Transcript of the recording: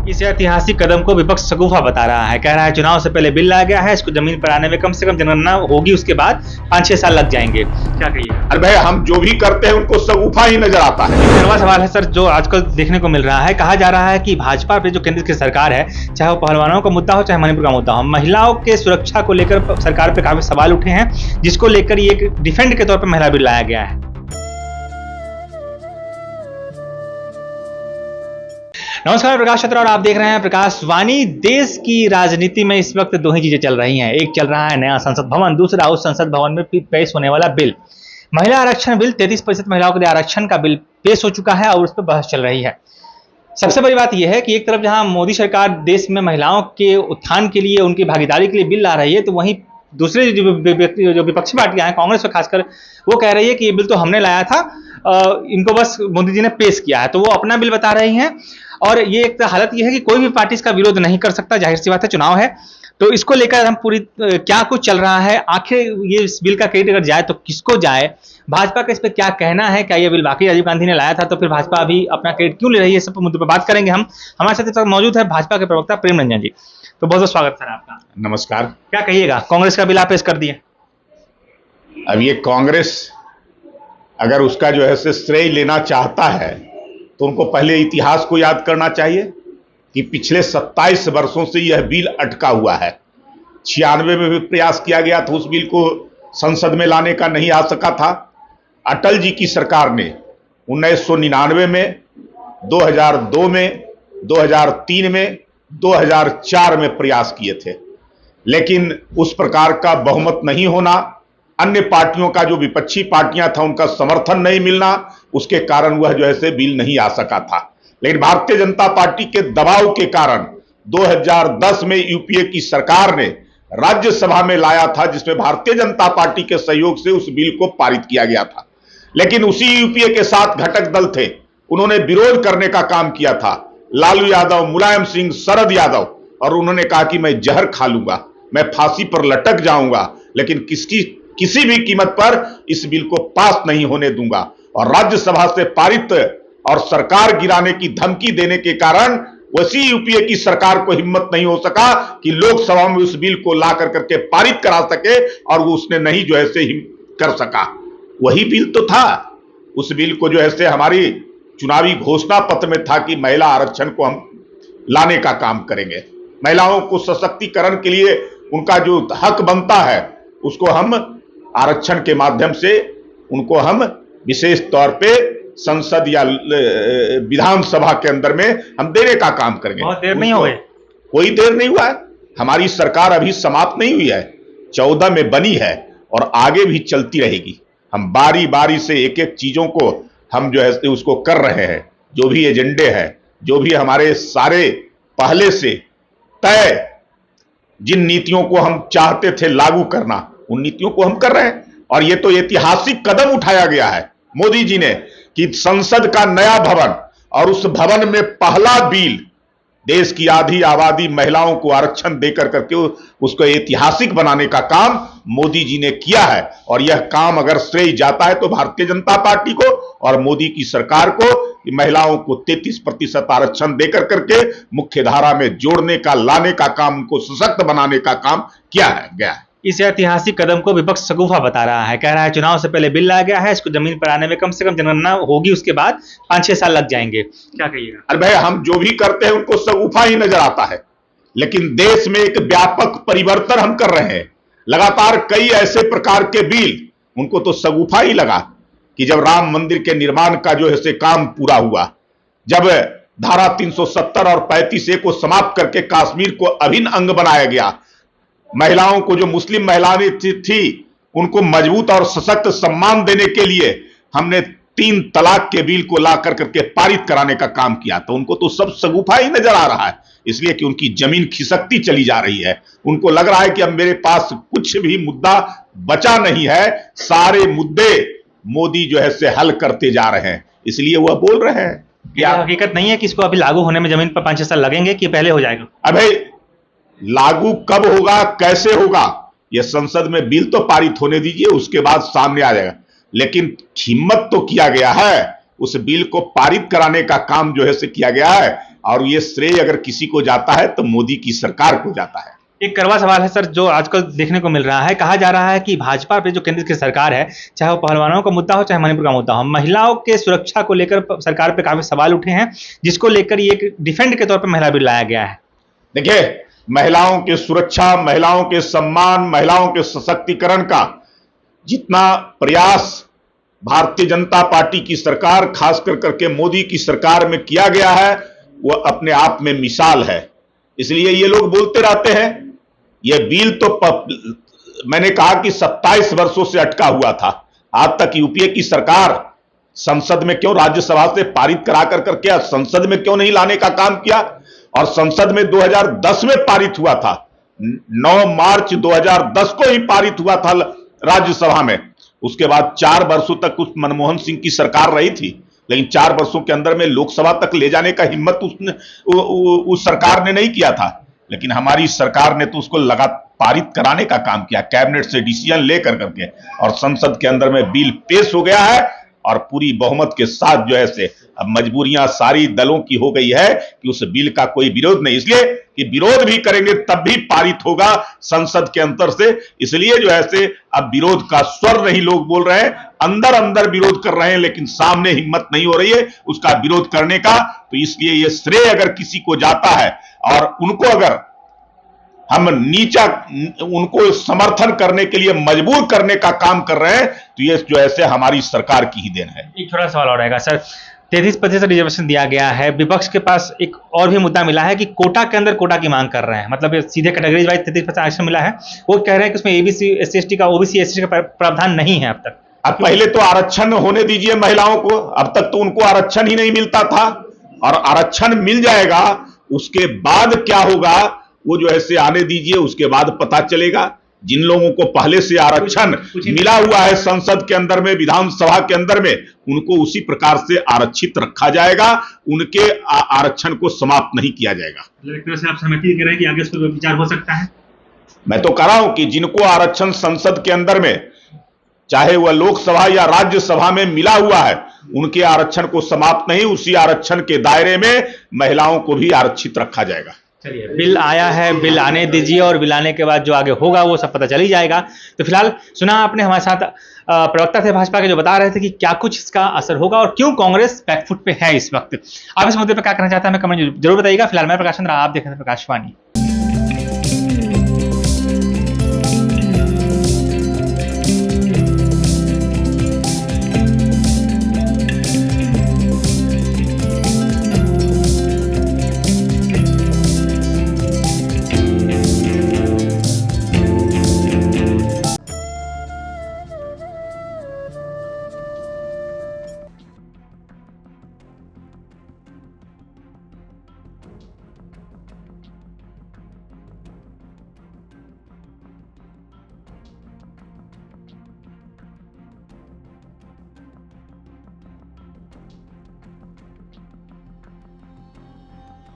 इस ऐतिहासिक कदम को विपक्ष शगुफा बता रहा है। कह रहा है चुनाव से पहले बिल लाया गया है, इसको जमीन पर आने में कम से कम जनगणना होगी, उसके बाद 5-6 साल लग जाएंगे। क्या कहिए? अरे भाई, हम जो भी करते हैं उनको शगुफा ही नजर आता है। एक सवाल है सर, जो आजकल देखने को मिल रहा है, कहा जा रहा है कि भाजपा पे जो केंद्र की सरकार है, चाहे वो पहलवानों का मुद्दा हो चाहे मणिपुर का मुद्दा हो, महिलाओं के सुरक्षा को लेकर सरकार पे काफी सवाल उठे हैं, जिसको लेकर ये एक डिफेंड के तौर पर महिला बिल लाया गया है। नमस्कार, प्रकाश चतुर और आप देख रहे हैं प्रकाश वाणी। देश की राजनीति में इस वक्त दो ही चीजें चल रही हैं। एक चल रहा है नया संसद भवन, दूसरा उस संसद भवन में पेश होने वाला बिल, महिला आरक्षण बिल। 33% महिलाओं के लिए आरक्षण का बिल पेश हो चुका है और उस पर बहस चल रही है। सबसे बड़ी बात यह है कि एक तरफ जहां मोदी सरकार देश में महिलाओं के उत्थान के लिए, उनकी भागीदारी के लिए बिल ला रही है, तो वहीं दूसरे जो विपक्षी पार्टियां हैं, कांग्रेस और खासकर, वो कह रही है कि ये बिल तो हमने लाया था, इनको बस मोदी जी ने पेश किया है, तो वो अपना बिल बता रही हैं। और ये एक हालत ये है कि कोई भी पार्टी इसका विरोध नहीं कर सकता, जाहिर सी बात है, चुनाव है। तो इसको लेकर हम पूरी क्या कुछ चल रहा है, आखिर ये इस बिल का क्रेडिट अगर जाए तो किसको जाए, भाजपा का इस पर क्या कहना है, क्या ये बिल वाकई राजीव गांधी ने लाया था, तो फिर भाजपा अभी अपना क्रेडिट क्यों ले रही है, सब मुद्दों पर बात करेंगे हम। हमारे साथ इस वक्त मौजूद है भाजपा के प्रवक्ता प्रेम रंजन जी। तो बहुत बहुत स्वागत सर आपका। नमस्कार। क्या कहिएगा, कांग्रेस का बिल आप पेश कर दिए। अब ये कांग्रेस अगर उसका जो है से श्रेय लेना चाहता है तो उनको पहले इतिहास को याद करना चाहिए कि पिछले 27 वर्षों से यह बिल अटका हुआ है। 96 में भी प्रयास किया गया था, उस बिल को संसद में लाने का, नहीं आ सका था। अटल जी की सरकार ने 1999 में, 2002 में, 2003 में, 2004 में प्रयास किए थे, लेकिन उस प्रकार का बहुमत नहीं होना, अन्य पार्टियों का, जो विपक्षी पार्टियां था, उनका समर्थन नहीं मिलना, उसके कारण वह जो है से बिल नहीं आ सका था। लेकिन भारतीय जनता पार्टी के दबाव के कारण 2010 में यूपीए की सरकार ने राज्यसभा में लाया था, जिसमें भारतीय जनता पार्टी के सहयोग से उस बिल को पारित किया गया था। लेकिन उसी यूपीए के साथ घटक दल थे, उन्होंने विरोध करने का काम किया था, लालू यादव, मुलायम सिंह, शरद यादव, और उन्होंने कहा कि मैं जहर खा लूंगा, मैं फांसी पर लटक जाऊंगा, लेकिन किसी भी कीमत पर इस बिल को पास नहीं होने दूंगा। और राज्यसभा से पारित और सरकार गिराने की धमकी देने के कारण वैसी यूपीए की सरकार को हिम्मत नहीं हो सका कि लोकसभा में उस बिल को ला करके पारित करा सके, और वो उसने नहीं जो है से कर सका। वही बिल तो था, उस बिल को जो है से हमारी चुनावी घोषणा पत्र में था कि महिला आरक्षण को हम लाने का काम करेंगे। महिलाओं को सशक्तिकरण के लिए उनका जो हक बनता है, उसको हम आरक्षण के माध्यम से उनको हम विशेष तौर पे संसद या विधानसभा के अंदर में हम देने का काम करेंगे। बहुत देर नहीं हुई, कोई देर नहीं हुआ है। हमारी सरकार अभी समाप्त नहीं हुई है, 14 में बनी है और आगे भी चलती रहेगी। हम बारी बारी से एक एक चीजों को हम जो है उसको कर रहे हैं। जो भी एजेंडे हैं, जो भी हमारे सारे पहले से तय जिन नीतियों को हम चाहते थे लागू करना, उन नीतियों को हम कर रहे हैं। और ये तो ऐतिहासिक कदम उठाया गया है मोदी जी ने कि संसद का नया भवन, और उस भवन में पहला बिल, देश की आधी आबादी महिलाओं को आरक्षण देकर करके उसको ऐतिहासिक बनाने का काम मोदी जी ने किया है। और यह काम अगर श्रेय जाता है तो भारतीय जनता पार्टी को और मोदी की सरकार को, कि महिलाओं को 33% आरक्षण देकर करके मुख्य धारा में जोड़ने का, लाने का काम, उनको सशक्त बनाने का काम किया है गया है। इस ऐतिहासिक कदम को विपक्ष शगुफा बता रहा है। कह रहा है चुनाव से पहले बिल लाया गया है, इसको जमीन पर आने में कम से कम जनगणना होगी, उसके बाद 5-6 साल लग जाएंगे। क्या कहिएगा? अरे भाई, हम जो भी करते हैं उनको शगुफा ही नजर आता है, लेकिन देश में एक व्यापक परिवर्तन हम कर रहे हैं। लगातार कई ऐसे प्रकार के बिल, उनको तो शगुफा ही लगा कि जब राम मंदिर के निर्माण का जो है से काम पूरा हुआ, जब धारा 370 और 35A को समाप्त करके कश्मीर को अभिन्न अंग बनाया गया, महिलाओं को, जो मुस्लिम महिलाएं थी, उनको मजबूत और सशक्त सम्मान देने के लिए हमने 3 तलाक के बिल को ला करके पारित कराने का काम किया। तो उनको तो सब शगुफा ही नजर आ रहा है, इसलिए कि उनकी जमीन खिसकती चली जा रही है। उनको लग रहा है कि अब मेरे पास कुछ भी मुद्दा बचा नहीं है, सारे मुद्दे मोदी जो है से हल करते जा रहे हैं, इसलिए वह बोल रहे हैं। क्या हकीकत नहीं है कि इसको अभी लागू होने में जमीन पर 5-6 साल लगेंगे कि पहले हो जाएगा? अबे, लागू कब होगा, कैसे होगा, यह संसद में बिल तो पारित होने दीजिए, उसके बाद सामने आ जाएगा। लेकिन हिम्मत तो किया गया है, उस बिल को पारित कराने का काम जो है से किया गया है। और ये श्रेय अगर किसी को जाता है तो मोदी की सरकार को जाता है। एक कड़वा सवाल है सर, जो आजकल देखने को मिल रहा है। कहा जा रहा है कि भाजपा पे जो केंद्र की सरकार है, चाहे वो पहलवानों का मुद्दा हो चाहे मणिपुर का मुद्दा हो, महिलाओं के सुरक्षा को लेकर सरकार पे काफी सवाल उठे हैं, जिसको लेकर ये एक डिफेंड के तौर पर महिला बिल लाया गया है। देखिए, महिलाओं की सुरक्षा, महिलाओं के सम्मान, महिलाओं के सशक्तिकरण का जितना प्रयास भारतीय जनता पार्टी की सरकार, खासकर करके मोदी की सरकार में किया गया है, वो अपने आप में मिसाल है। इसलिए ये लोग बोलते रहते हैं ये बिल तो मैंने कहा कि 27 वर्षों से अटका हुआ था। आज तक यूपीए की सरकार संसद में क्यों, राज्यसभा से पारित करा करके संसद में क्यों नहीं लाने का काम किया? और संसद में 2010 में पारित हुआ था, 9 मार्च 2010 को ही पारित हुआ था राज्यसभा में। उसके बाद 4 वर्षों तक उस मनमोहन सिंह की सरकार रही थी, लेकिन 4 वर्षों के अंदर में लोकसभा तक ले जाने का हिम्मत उस सरकार ने नहीं किया था। लेकिन हमारी सरकार ने तो उसको पारित कराने का काम किया, कैबिनेट से डिसीजन लेकर करके, और संसद के अंदर में बिल पेश हो गया है और पूरी बहुमत के साथ जो है से अब मजबूरियां सारी दलों की हो गई है कि उस बिल का कोई विरोध नहीं, इसलिए कि विरोध भी करेंगे तब भी पारित होगा संसद के अंदर से। इसलिए जो है से अब विरोध का स्वर नहीं लोग बोल रहे हैं, अंदर अंदर विरोध कर रहे हैं, लेकिन सामने हिम्मत नहीं हो रही है उसका विरोध करने का। तो इसलिए ये श्रेय अगर किसी को जाता है और उनको अगर हम उनको समर्थन करने के लिए मजबूर करने का काम कर रहे हैं, तो ये जो है से हमारी सरकार की ही देन है। एक छोटा सवाल और रहेगा सर, 33% रिजर्वेशन दिया गया है, विपक्ष के पास एक और भी मुद्दा मिला है कि कोटा के अंदर कोटा की मांग कर रहे हैं, मतलब सीधे कैटेगरीज वाइज 33% आरक्षण मिला है। वो कह रहे हैं कि उसमें एबीसी SC/ST का, OBC SC का प्रावधान नहीं है अब तक। अब पहले तो आरक्षण होने दीजिए महिलाओं को, अब तक तो उनको आरक्षण ही नहीं मिलता था, और आरक्षण मिल जाएगा, उसके बाद क्या होगा वो जो है से आने दीजिए, उसके बाद पता चलेगा। जिन लोगों को पहले से आरक्षण मिला हुआ है संसद के अंदर में, विधानसभा के अंदर में, उनको उसी प्रकार से आरक्षित रखा जाएगा, उनके आरक्षण को समाप्त नहीं किया जाएगा। एक तरह से आप सहमति दे रहे हैं कि आगे उस पर विचार हो सकता है? मैं तो कह रहा हूं कि जिनको आरक्षण संसद के अंदर में, चाहे वह लोकसभा या राज्यसभा में मिला हुआ है, उनके आरक्षण को समाप्त नहीं, उसी आरक्षण के दायरे में महिलाओं को भी आरक्षित रखा जाएगा। चलिए, बिल आया है, बिल आने दीजिए, और बिल आने के बाद जो आगे होगा वो सब पता चल ही जाएगा। तो फिलहाल सुना आपने, हमारे साथ प्रवक्ता थे भाजपा के जो बता रहे थे कि क्या कुछ इसका असर होगा और क्यों कांग्रेस बैकफुट पे है इस वक्त। आप इस मुद्दे पर क्या कहना चाहते हैं हमें कमेंट जरूर बताइएगा। फिलहाल मैं प्रकाश चंद्र, आप देख रहे हैं प्रकाशवाणी।